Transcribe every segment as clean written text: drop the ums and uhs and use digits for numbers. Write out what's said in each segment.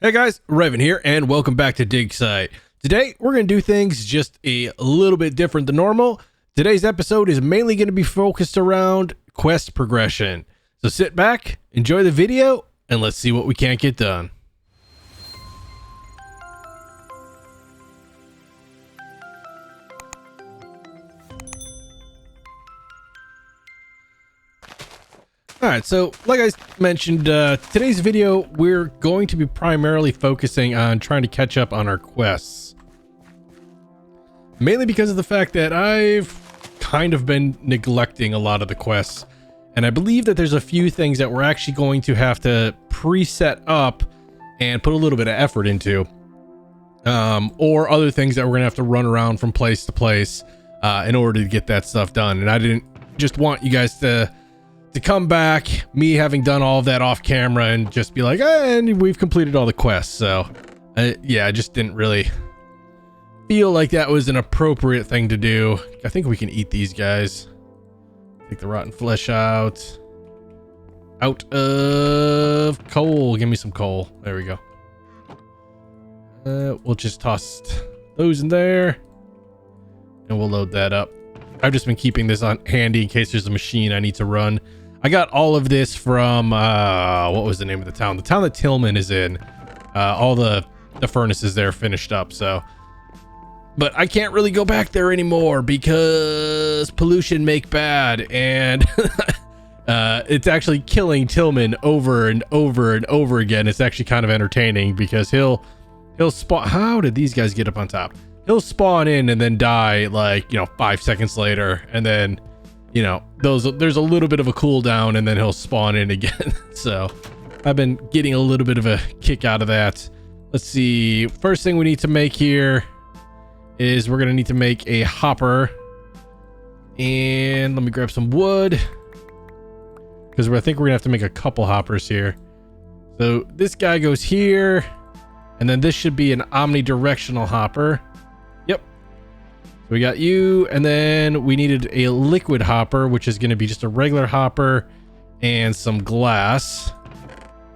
Hey guys, Raven here, and welcome back to DigSite. Today, we're going to do things just a little bit different than normal. Today's episode is mainly going to be focused around quest progression. So sit back, enjoy the video, and let's see what we can't get done. Alright, so like I mentioned, today's video, we're going to be primarily focusing on trying to catch up on our quests. Mainly because of the fact that I've kind of been neglecting a lot of the quests. And I believe that there's a few things that we're actually going to have to preset up and put a little bit of effort into. Or other things that we're going to have to run around from place to place in order to get that stuff done. And I didn't just want you guys to come back, me having done all of that off camera and just be like, and we've completed all the quests. So yeah, I just didn't really feel like that was an appropriate thing to do. I think we can eat these guys. Take the rotten flesh out of coal. Give me some coal. There we go. We'll just toss those in there and we'll load that up. I've just been keeping this on handy in case there's a machine I need to run. I got all of this from, what was the name of the town? The town that Tillman is in. All the furnaces there finished up, so. But I can't really go back there anymore because pollution make bad, and it's actually killing Tillman over and over and over again. It's actually kind of entertaining because he'll spawn. How did these guys get up on top? He'll spawn in and then die like, 5 seconds later, and then there's a little bit of a cooldown and then he'll spawn in again. So I've been getting a little bit of a kick out of that. Let's see. First thing we need to make here is we're going to need to make a hopper. And let me grab some wood because I think we're going to have to make a couple hoppers here. So this guy goes here and then this should be an omnidirectional hopper. We got you, and then we needed a liquid hopper, which is going to be just a regular hopper and some glass.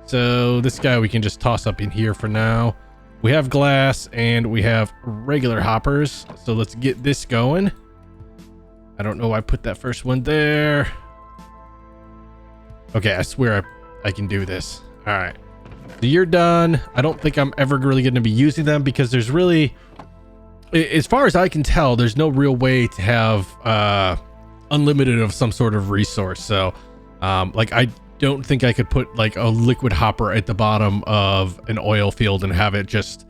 So this guy we can just toss up in here for now. We have glass and we have regular hoppers. So let's get this going. I don't know why I put that first one there. Okay, I swear I can do this. All right. So you're done. I don't think I'm ever really going to be using them because there's really... As far as I can tell, there's no real way to have unlimited of some sort of resource. So, I don't think I could put like a liquid hopper at the bottom of an oil field and have it just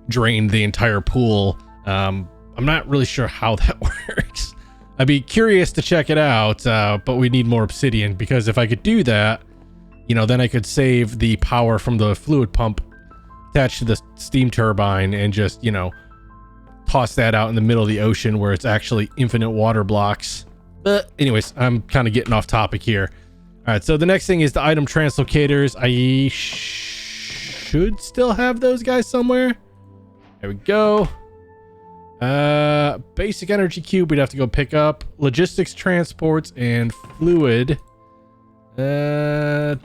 drain the entire pool. I'm not really sure how that works. I'd be curious to check it out, but we need more obsidian because if I could do that, then I could save the power from the fluid pump attached to the steam turbine and just, toss that out in the middle of the ocean where it's actually infinite water blocks. But anyways, I'm kind of getting off topic here. All right, so the next thing is the item translocators. I should still have those guys somewhere. There we go. Basic energy cube we'd have to go pick up. Logistics transports and fluid. Do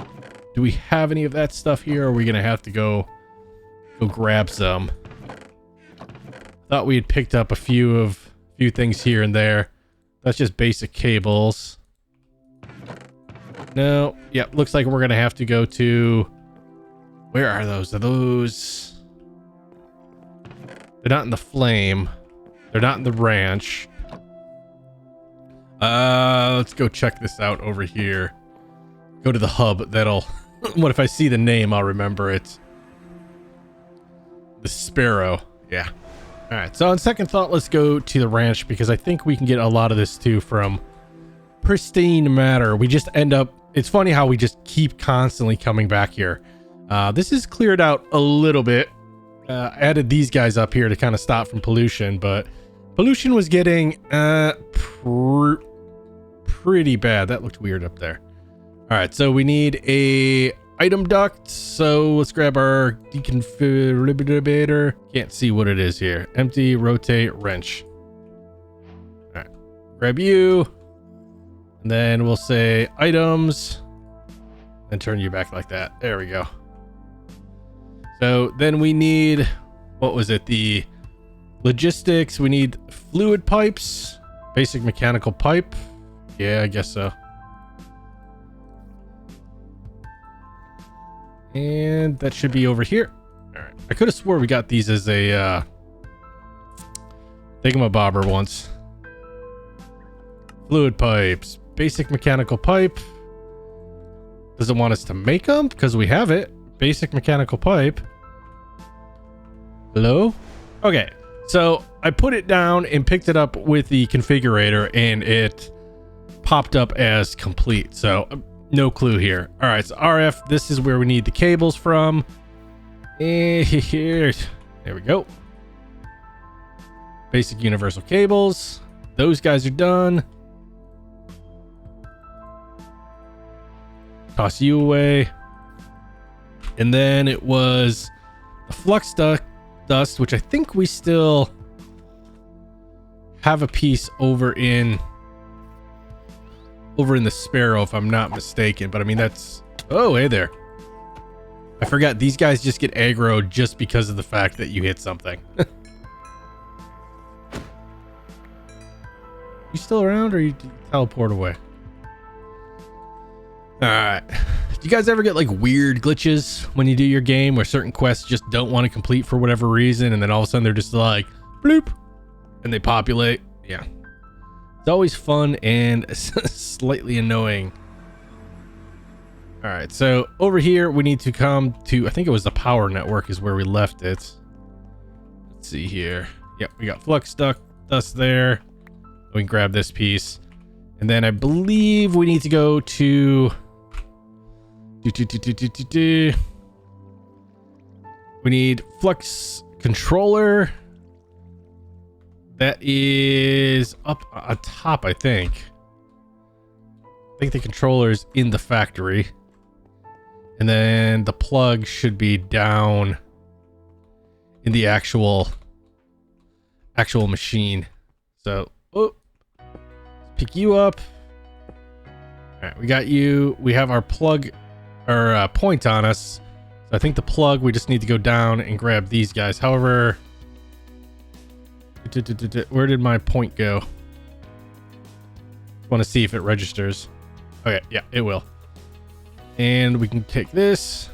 we have any of that stuff here, or are we gonna have to go grab some? Thought we had picked up a few things here and there. That's just basic cables. No, yeah, looks like we're gonna have to go to... Where are those? Are those... They're not in the flame. They're not in the ranch. Let's go check this out over here. Go to the hub. That'll... What if I see the name? I'll remember it. The Sparrow. Yeah. All right, so on second thought, let's go to the ranch because I think we can get a lot of this too from pristine matter. We just end up... It's funny how we just keep constantly coming back here. This is cleared out a little bit. Added these guys up here to kind of stop from pollution, but pollution was getting pretty bad. That looked weird up there. All right, so we need a item duct. So let's grab our deconfigurator. Can't see what it is here. Empty, rotate, wrench. All right, grab you. And then we'll say items and turn you back like that. There we go. So then we need, what was it? The logistics. We need fluid pipes, basic mechanical pipe. Yeah, I guess so. And that should be over here. All right. I could have swore we got these as a thingamabobber once. Fluid pipes, basic mechanical pipe. Does it want us to make them? Because we have it. Basic mechanical pipe. Hello? Okay. So I put it down and picked it up with the configurator and it popped up as complete. So no clue here. All right. So RF, this is where we need the cables from. And here, there we go. Basic universal cables. Those guys are done. Toss you away. And then it was the flux dust, which I think we still have a piece over in the Sparrow, if I'm not mistaken. But I mean, that's, oh, hey there. I forgot these guys just get aggroed just because of the fact that you hit something. You still around, or you teleport away? All right. Do you guys ever get like weird glitches when you do your game where certain quests just don't want to complete for whatever reason, and then all of a sudden they're just like bloop and they populate? Yeah, it's always fun and slightly annoying. All right, so over here we need to come to, I think it was the power network is where we left it. Let's see here. Yep, we got flux dust there. We can grab this piece, and then I believe we need to go to we need flux controller. That is up on top, I think. I think the controller is in the factory, and then the plug should be down in the actual machine. So, oh, pick you up. All right, we got you. We have our plug or point on us. So I think the plug, we just need to go down and grab these guys. However, where did my point go? Want to see if it registers. Okay, yeah, it will. And we can take this.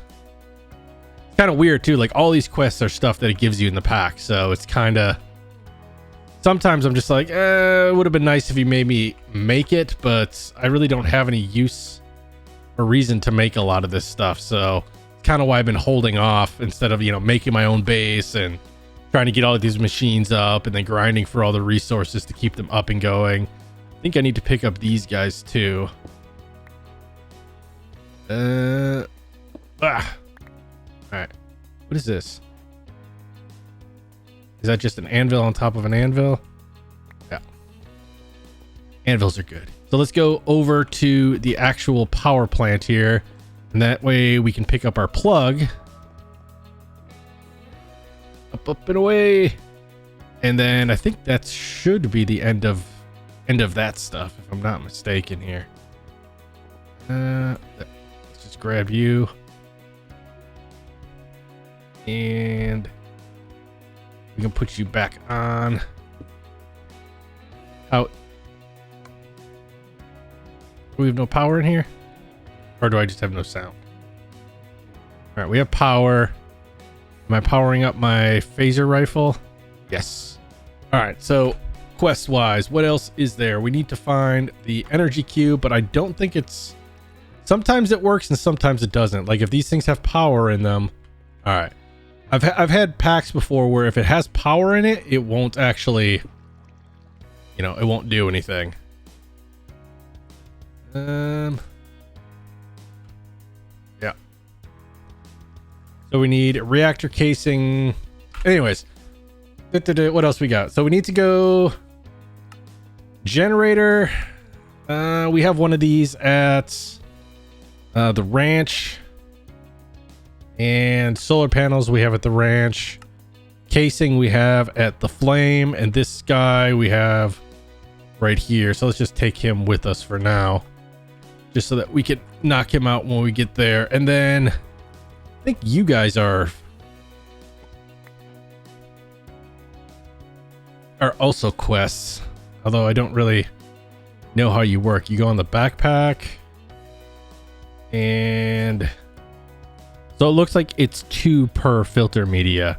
It's kind of weird too. Like all these quests are stuff that it gives you in the pack. So it's kind of, sometimes I'm just like, it would have been nice if you made me make it, but I really don't have any use or reason to make a lot of this stuff. So it's kind of why I've been holding off instead of, making my own base and trying to get all of these machines up and then grinding for all the resources to keep them up and going. I think I need to pick up these guys too. All right. What is this? Is that just an anvil on top of an anvil? Yeah. Anvils are good. So let's go over to the actual power plant here. And that way we can pick up our plug. Up and away. And then I think that should be the end of that stuff, if I'm not mistaken here. Let's just grab you. And we can put you back on. Out. Do we have no power in here? Or do I just have no sound? All right, we have power. Am I powering up my phaser rifle? Yes. All right, so quest-wise, what else is there? We need to find the energy cube, but I don't think it's... Sometimes it works and sometimes it doesn't. Like if these things have power in them... All right. I've had packs before where if it has power in it, it won't actually... it won't do anything. Yeah. So we need reactor casing. Anyways, what else we got? So we need to go generator. We have one of these at the ranch, and solar panels we have at the ranch. Casing we have at the flame, and this guy we have right here. So let's just take him with us for now, just so that we can knock him out when we get there. And then I think you guys are are also quests, although I don't really know how you work. You go on the backpack, and so it looks like it's 2 per filter media.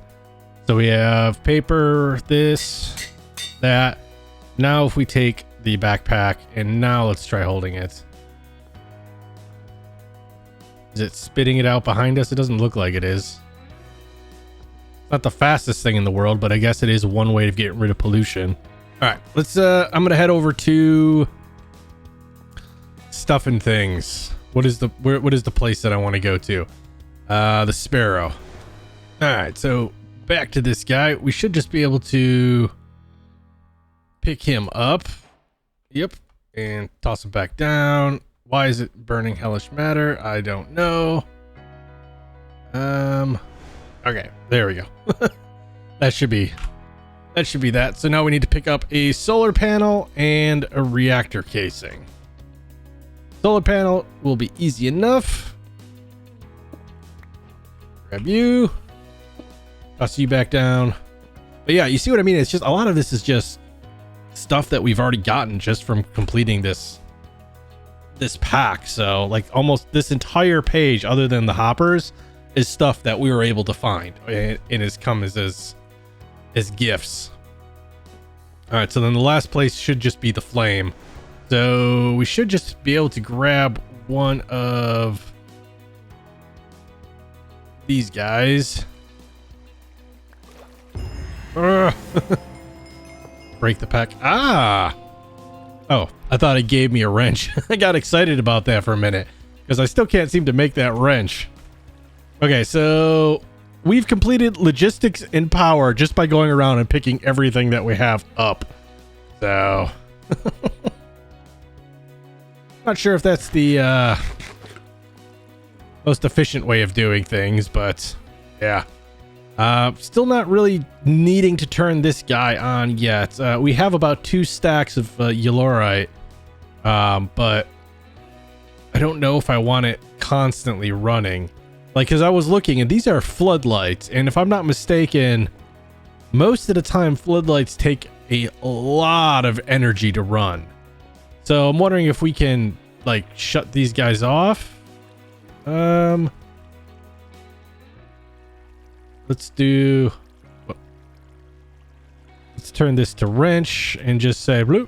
So we have paper, this, that. Now if we take the backpack, and now let's try holding it. Is it spitting it out behind us? It doesn't look like it is. Not the fastest thing in the world, but I guess it is one way of getting rid of pollution. All right, let's I'm gonna head over to stuff and things. What is the place that I want to go to? The Sparrow. All right, so back to this guy. We should just be able to pick him up. Yep, and toss him back down. Why is it burning hellish matter? I don't know. Okay, there we go. that should be that. So now we need to pick up a solar panel and a reactor casing. Solar panel will be easy enough. Grab you. Toss you back down. But yeah, you see what I mean? It's just a lot of this is just stuff that we've already gotten just from completing this pack. So like almost this entire page, other than the hoppers, is stuff that we were able to find and has come as gifts. All right, so then the last place should just be the flame. So we should just be able to grab one of these guys. Break the pack. Oh, I thought it gave me a wrench. I got excited about that for a minute because I still can't seem to make that wrench. Okay, so we've completed logistics and power just by going around and picking everything that we have up. So not sure if that's the most efficient way of doing things, but yeah. Still not really needing to turn this guy on yet. We have about 2 stacks of Yellorite, but I don't know if I want it constantly running. Like, because I was looking, and these are floodlights, and if I'm not mistaken, most of the time floodlights take a lot of energy to run. So I'm wondering if we can, like, shut these guys off. Let's turn this to wrench and just say bloop.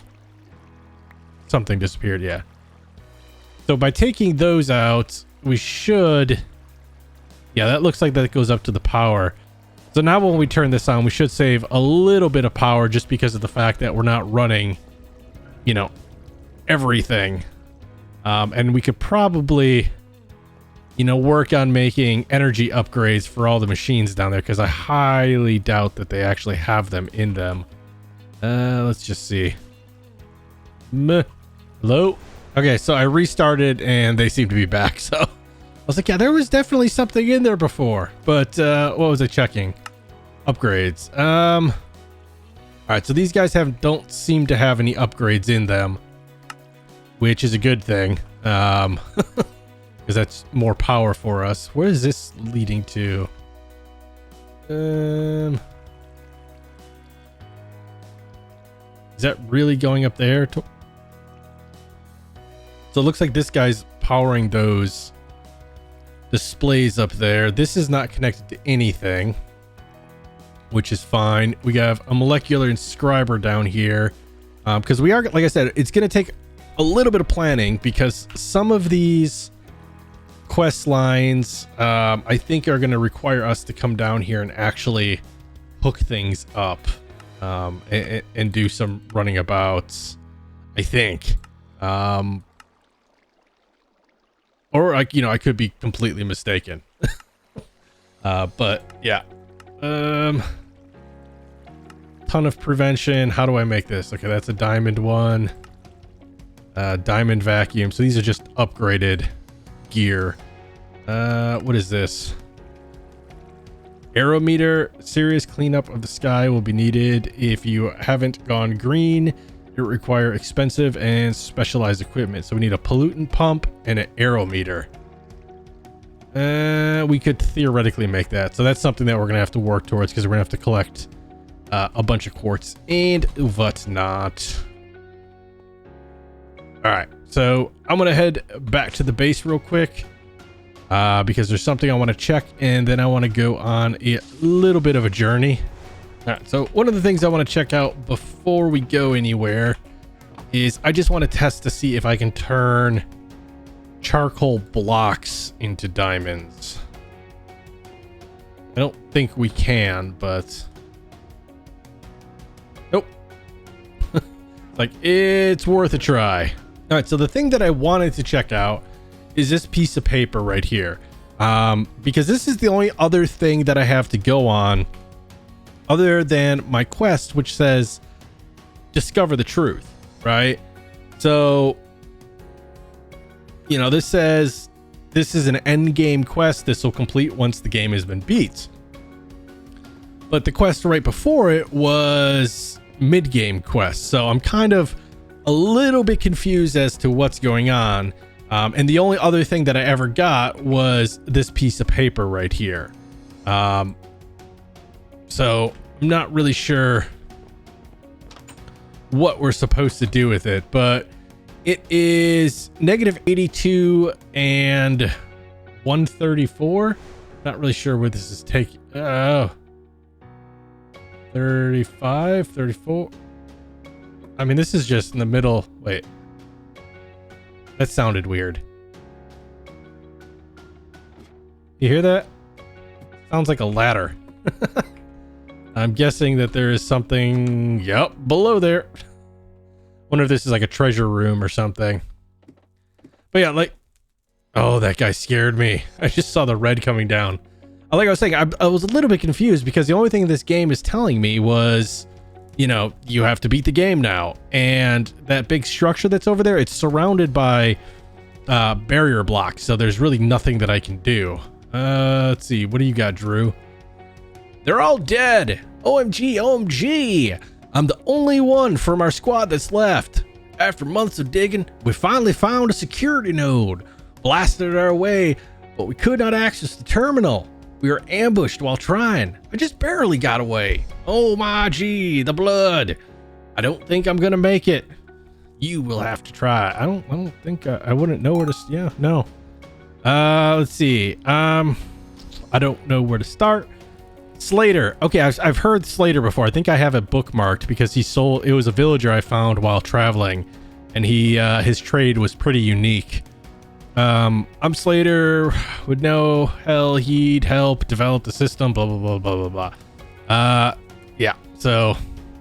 Something disappeared. Yeah. So by taking those out, we should, yeah, that looks like that goes up to the power. So now when we turn this on, we should save a little bit of power just because of the fact that we're not running, you know, everything. And we could probably, you know, work on making energy upgrades for all the machines down there, because I highly doubt that they actually have them in them. Let's just see. Hello? Okay, so I restarted and they seem to be back. So I was like, yeah, there was definitely something in there before. But what was I checking? Upgrades. All right, so these guys don't seem to have any upgrades in them, which is a good thing. Because that's more power for us. Where is this leading to? Is that really going up there? So it looks like this guy's powering those displays up there. This is not connected to anything, which is fine. We have a molecular inscriber down here. Because we are, like I said, it's going to take a little bit of planning, because some of these quest lines I think are going to require us to come down here and actually hook things up and do some running abouts, I think. Or I could be completely mistaken. But yeah. Ton of prevention. How do I make this? Okay, that's a diamond one. Diamond vacuum. So these are just upgraded gear. What is this? Aerometer. Serious cleanup of the sky will be needed. If you haven't gone green, it will require expensive and specialized equipment. So we need a pollutant pump and an aerometer. We could theoretically make that. So that's something that we're gonna have to work towards, because we're gonna have to collect a bunch of quartz and whatnot. All right, so I'm gonna head back to the base real quick because there's something I want to check, and then I want to go on a little bit of a journey. All right, so one of the things I want to check out before we go anywhere is I just want to test to see if I can turn charcoal blocks into diamonds. I don't think we can, but nope. Like, it's worth a try. All right, so the thing that I wanted to check out is this piece of paper right here, because this is the only other thing that I have to go on other than my quest, which says discover the truth, right? So, you know, this says this is an end game quest. This will complete once the game has been beat. But the quest right before it was mid game quest. So I'm kind of a little bit confused as to what's going on. And the only other thing that I ever got was this piece of paper right here. So I'm not really sure what we're supposed to do with it, but it is -82 and 134. Not really sure where this is taking. Oh, 35, 34. I mean, this is just in the middle. Wait, that sounded weird. You hear that? Sounds like a ladder. I'm guessing that there is something, yep, below there. Wonder if this is like a treasure room or something. But yeah, like, oh, that guy scared me. I just saw the red coming down. Like I was saying, I was a little bit confused because the only thing this game is telling me was, you know, you have to beat the game now. And that big structure that's over there, it's surrounded by barrier blocks. So there's really nothing that I can do. Let's see. What do you got, Drew? They're all dead. OMG, OMG. I'm the only one from our squad that's left. After months of digging, we finally found a security node. Blasted our way, but we could not access the terminal. We were ambushed while trying. I just barely got away. Oh my gee, the blood. I don't think I'm gonna make it. You will have to try. I don't think I wouldn't know where to. Yeah, no. Let's see. I don't know where to start. Slater. Okay, I've heard Slater before. I think I have it bookmarked because he sold. It was a villager I found while traveling, and he his trade was pretty unique. I'm Slater. Would know hell he'd help develop the system. Blah blah blah blah blah blah. Yeah. So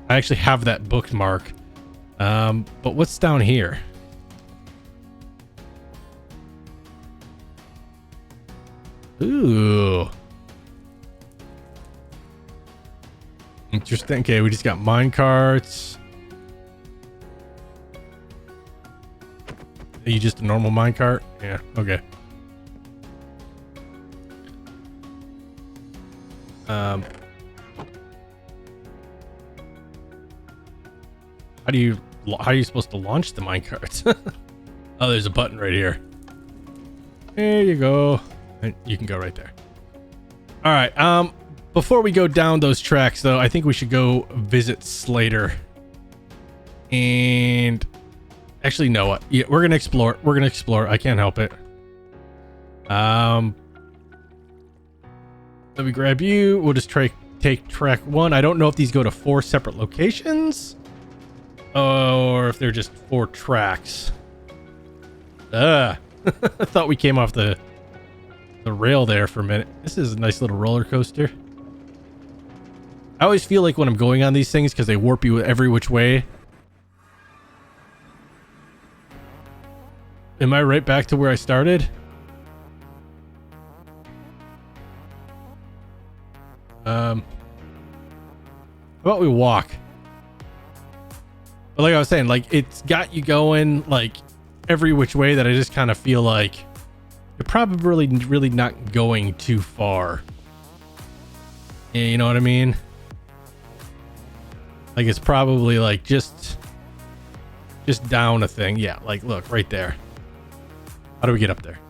I actually have that bookmark. But what's down here? Ooh. Interesting. Okay, we just got mine carts. Are you just a normal mine cart? Yeah, okay. How are you supposed to launch the mine carts? Oh, there's a button right here. There you go. And you can go right there. All right. Before we go down those tracks, though, I think we should go visit Slater. And actually, no, what? Yeah, we're gonna explore. We're gonna explore. I can't help it. Let me grab you. We'll just take track 1. I don't know if these go to 4 separate locations, or if they're just 4 tracks. I thought we came off the rail there for a minute. This is a nice little roller coaster. I always feel like when I'm going on these things, because they warp you every which way. Am I right back to where I started? How about we walk? But like I was saying, like, it's got you going like every which way that I just kind of feel like you're probably really not going too far. Yeah, you know what I mean? Like, it's probably like just down a thing. Yeah, like, look right there. How do we get up there?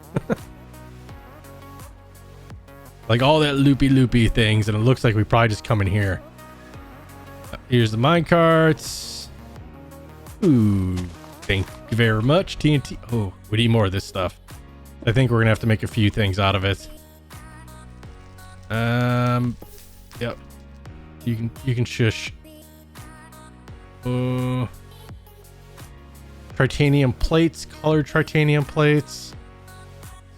Like all that loopy things, and it looks like we probably just come in here. Here's the minecarts. Ooh, thank you very much. TNT. Oh, we need more of this stuff. I think we're gonna have to make a few things out of it. Yep. You can shush. Titanium plates, colored titanium plates.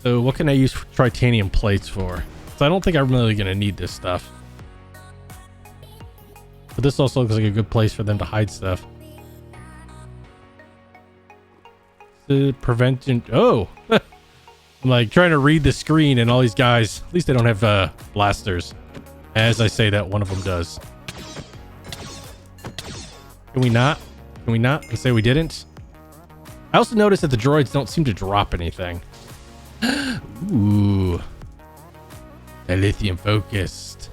So what can I use titanium plates for? So I don't think I'm really gonna need this stuff. But this also looks like a good place for them to hide stuff. The prevention. Oh, I'm like trying to read the screen, and all these guys. At least they don't have blasters. As I say that, one of them does. Can we not? Can we not? And say we didn't. I also noticed that the droids don't seem to drop anything. Ooh, they're lithium focused.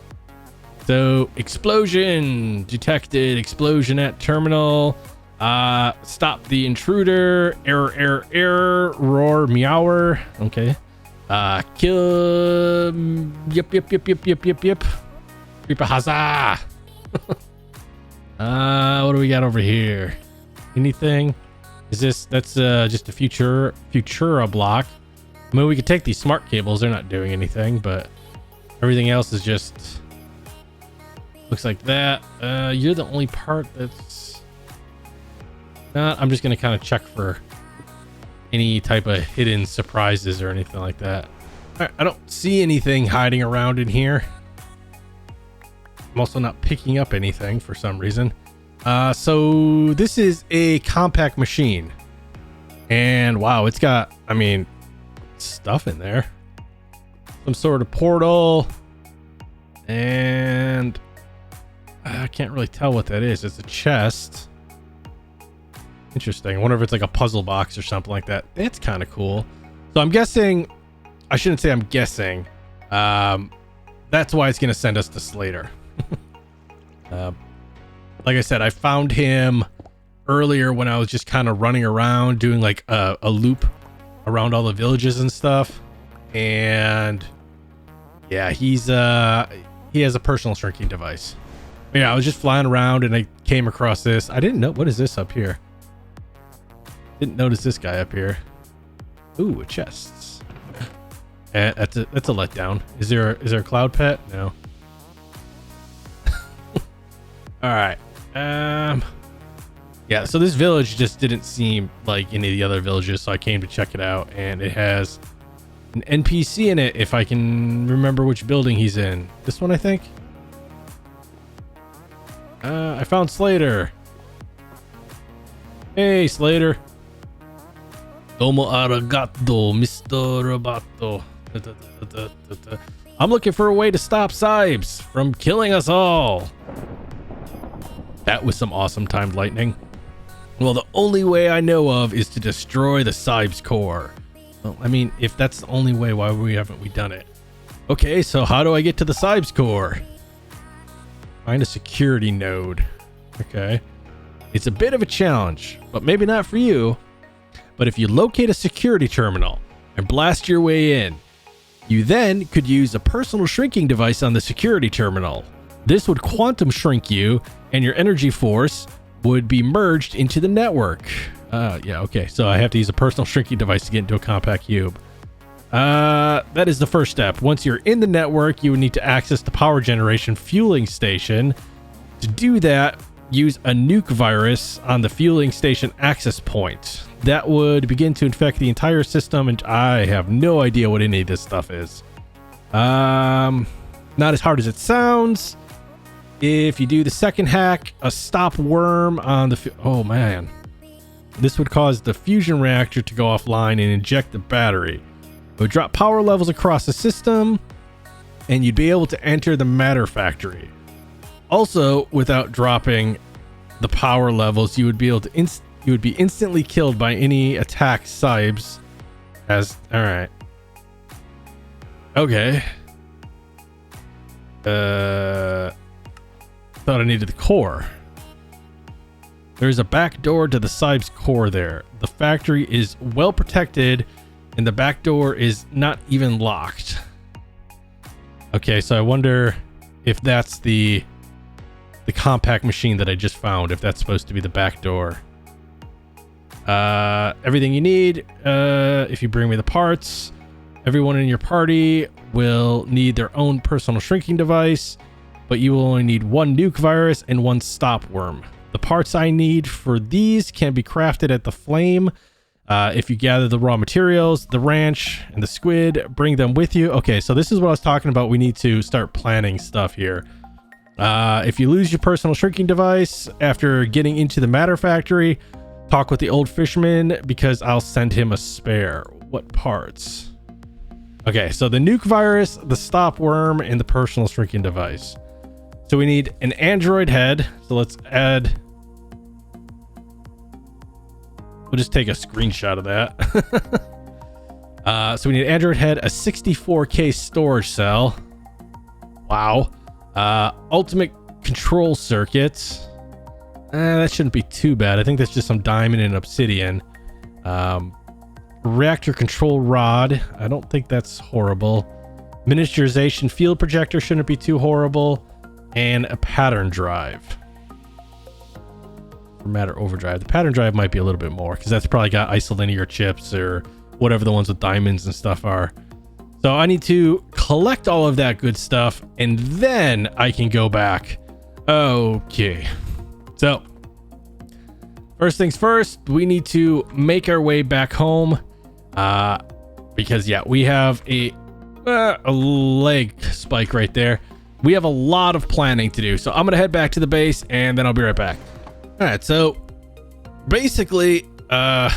So explosion detected. Explosion at terminal. Stop the intruder. Error. Roar, meower. Okay. Kill. Yep. Creeper huzzah. What do we got over here? Anything? Is this? That's just a Futura block. I mean, we could take these smart cables. They're not doing anything, but everything else is just looks like that. You're the only part that's not. I'm just gonna kind of check for any type of hidden surprises or anything like that. All right, I don't see anything hiding around in here. I'm also not picking up anything for some reason. So this is a compact machine, and wow, it's got, I mean, stuff in there. Some sort of portal, and I can't really tell what that is. It's a chest. Interesting. I wonder if it's like a puzzle box or something like that. It's kind of cool. So I'm guessing, I shouldn't say I'm guessing. That's why it's going to send us to Slater. Like I said, I found him earlier when I was just kind of running around doing like a loop around all the villages and stuff. And yeah, he has a personal shrinking device. But yeah, I was just flying around and I came across this. I didn't know, what is this up here? Didn't notice this guy up here. Ooh, a chest. That's a letdown. Is there a cloud pet? No. All right. Yeah, so this village just didn't seem like any of the other villages, so I came to check it out, and it has an NPC in it, if I can remember which building he's in. This one, I think. I found Slater. Hey, Slater. Domo arigato, Mr. Roboto. I'm looking for a way to stop Sibes from killing us all. That was some awesome timed lightning. Well, the only way I know of is to destroy the Sibes core. Well, I mean, if that's the only way, why haven't we done it? Okay, so how do I get to the Sibes core? Find a security node. Okay. It's a bit of a challenge, but maybe not for you. But if you locate a security terminal and blast your way in, you then could use a personal shrinking device on the security terminal. This would quantum shrink you, and your energy force would be merged into the network. Yeah, okay. So I have to use a personal shrinking device to get into a compact cube. That is the first step. Once you're in the network, you would need to access the power generation fueling station. To do that, use a nuke virus on the fueling station access point. That would begin to infect the entire system, and I have no idea what any of this stuff is. Not as hard as it sounds. If you do the second hack, a stop worm on the... Oh, man. This would cause the fusion reactor to go offline and inject the battery. It would drop power levels across the system, and you'd be able to enter the matter factory. Also, without dropping the power levels, you would be able to you would be instantly killed by any attack Sibes. All right. Okay. Thought I needed the core. There's a back door to the Sibes core there. The factory is well protected, and the back door is not even locked. Okay, so I wonder if that's the the compact machine that I just found, if that's supposed to be the back door. Everything you need, if you bring me the parts. Everyone in your party will need their own personal shrinking device, but you will only need one nuke virus and one stop worm. The parts I need for these can be crafted at the flame. If you gather the raw materials, the ranch, and the squid, bring them with you. Okay, so this is what I was talking about. We need to start planning stuff here. If you lose your personal shrinking device after getting into the matter factory, talk with the old fisherman because I'll send him a spare. What parts? Okay, so the nuke virus, the stop worm, and the personal shrinking device. So we need an android head. So let's add... We'll just take a screenshot of that. So we need an android head, a 64K storage cell. Wow. Ultimate control circuits. That shouldn't be too bad. I think that's just some diamond and obsidian. Reactor control rod. I don't think that's horrible. Miniaturization field projector shouldn't be too horrible. And a pattern drive. For matter overdrive. The pattern drive might be a little bit more because that's probably got isolinear chips or whatever the ones with diamonds and stuff are. So I need to collect all of that good stuff and then I can go back. Okay. So first things first, we need to make our way back home. Because yeah, we have a leg spike right there. We have a lot of planning to do. So I'm going to head back to the base and then I'll be right back. All right. So basically, I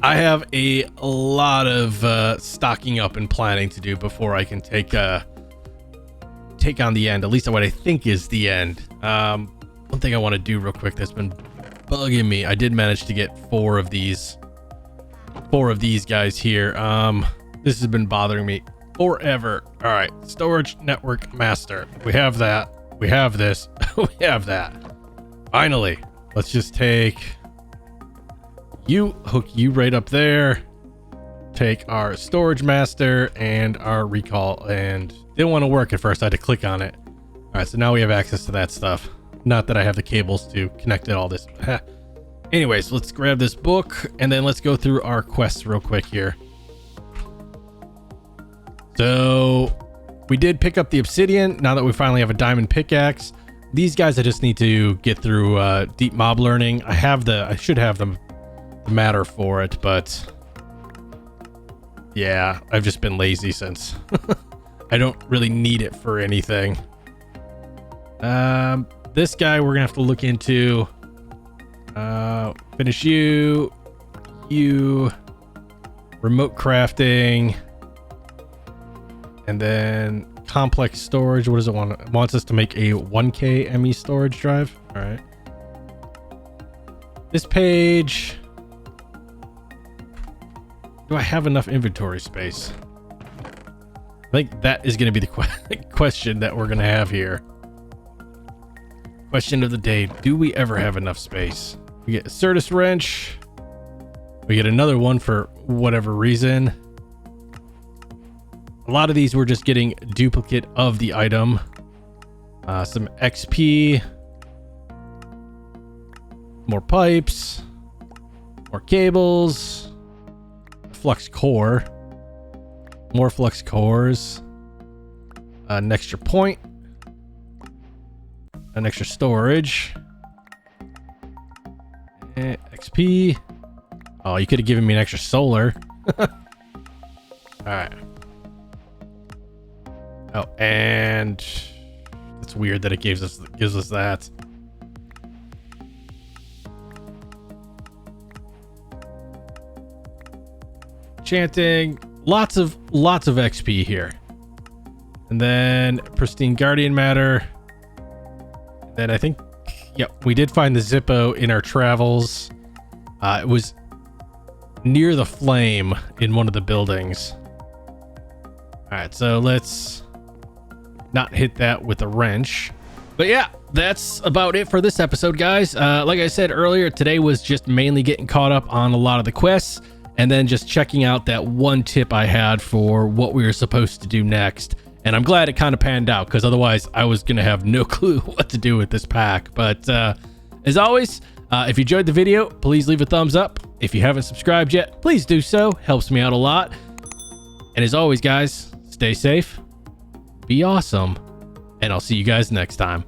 have a lot of stocking up and planning to do before I can take on the end, at least what I think is the end. One thing I want to do real quick that's been bugging me. I did manage to get four of these guys here. This has been bothering me forever. All right, storage network master. We have that. We have this. We have that. Finally, let's just take you, hook you right up there. Take our storage master and our recall, and didn't want to work at first. I had to click on it. All right, so now we have access to that stuff. Not that I have the cables to connect it all this. Anyways, let's grab this book and then let's go through our quests real quick here. So we did pick up the obsidian. Now that we finally have a diamond pickaxe, these guys I just need to get through deep mob learning. I should have the matter for it, but yeah, I've just been lazy since I don't really need it for anything. This guy we're gonna have to look into. Finish you remote crafting, and then complex storage. What does it want? It wants us to make a 1K ME storage drive. All right. This page. Do I have enough inventory space? I think that is going to be the question that we're going to have here. Question of the day. Do we ever have enough space? We get a Certus wrench. We get another one for whatever reason. A lot of these we're just getting duplicate of the item. Some XP. More pipes. More cables. Flux core. More flux cores. An extra point. An extra storage. XP. Oh, you could have given me an extra solar. All right. Oh, and it's weird that it gives us that. Chanting, lots of XP here. And then pristine guardian matter. Then I think, yep, we did find the Zippo in our travels. It was near the flame in one of the buildings. All right, so let's not hit that with a wrench. But yeah, that's about it for this episode, guys. Like I said earlier, today was just mainly getting caught up on a lot of the quests and then just checking out that one tip I had for what we were supposed to do next. And I'm glad it kind of panned out, because otherwise I was going to have no clue what to do with this pack. But as always, if you enjoyed the video, please leave a thumbs up. If you haven't subscribed yet, please do so. Helps me out a lot. And as always, guys, stay safe, be awesome, and I'll see you guys next time.